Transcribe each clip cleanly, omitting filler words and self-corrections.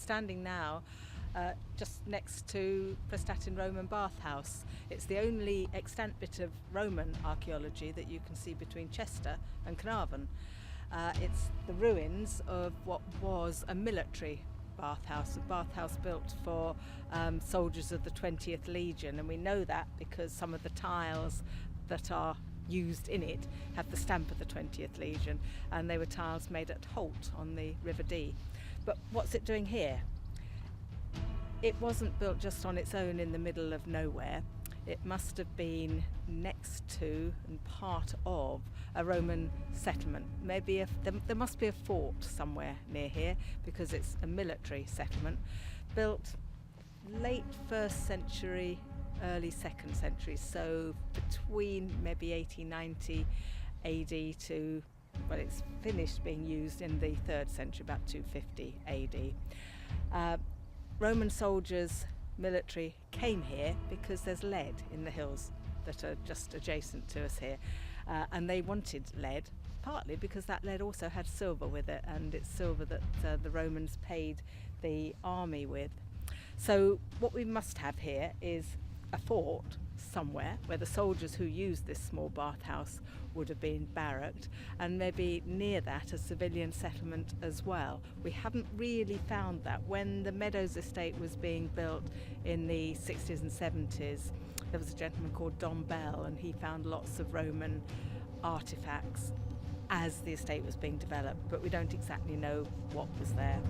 standing now just next to Prestatyn Roman bathhouse. It's the only extant bit of Roman archaeology that you can see between Chester and Carnarvon. It's the ruins of what was a military bathhouse, a bathhouse built for soldiers of the 20th Legion, and we know that because some of the tiles that are used in it have the stamp of the 20th Legion, and they were tiles made at Holt on the River Dee. But what's it doing here? It wasn't built just on its own in the middle of nowhere. It must have been next to and part of a Roman settlement. Maybe there must be a fort somewhere near here, because it's a military settlement built late 1st century, early 2nd century, so between maybe 1890 AD to, well, it's finished being used in the 3rd century, about 250 AD. Roman soldiers, military, came here because there's lead in the hills that are just adjacent to us here, and they wanted lead partly because that lead also had silver with it, and it's silver that the Romans paid the army with. So what we must have here is a fort somewhere where the soldiers who used this small bathhouse would have been barracked, and maybe near that a civilian settlement as well. We haven't really found that. When the Meadows estate was being built in the 60s and 70s, there was a gentleman called Don Bell, and he found lots of Roman artifacts as the estate was being developed, but we don't exactly know what was there.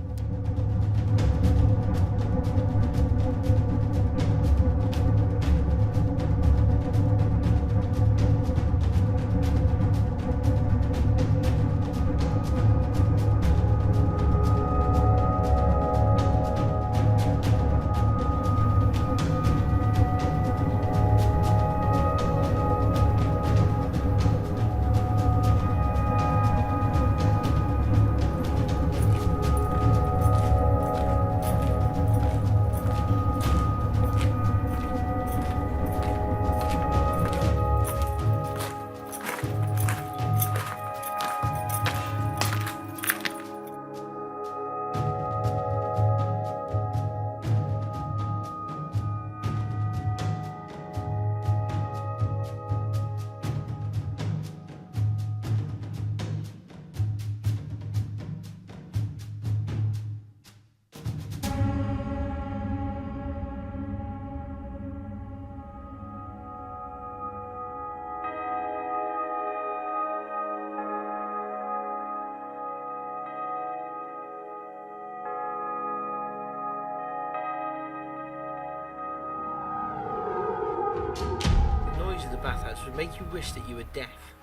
The bathhouse would make you wish that you were deaf.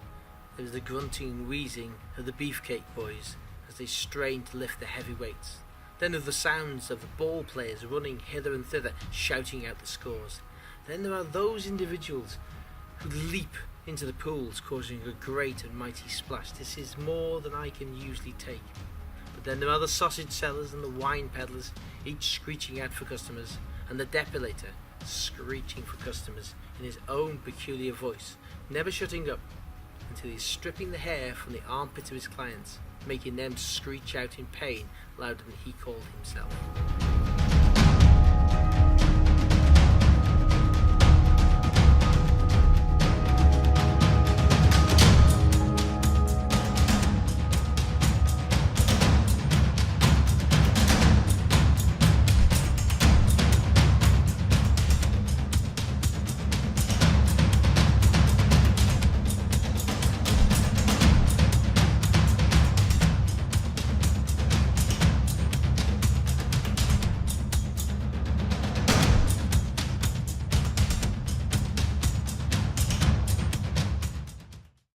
There was the grunting and wheezing of the beefcake boys as they strained to lift the heavy weights. Then of the sounds of the ball players running hither and thither, shouting out the scores. Then there are those individuals who leap into the pools, causing a great and mighty splash. This is more than I can usually take. But then there are the sausage sellers and the wine peddlers, each screeching out for customers, and the depilator screeching for customers in his own peculiar voice, never shutting up until he's stripping the hair from the armpits of his clients, making them screech out in pain louder than he called himself.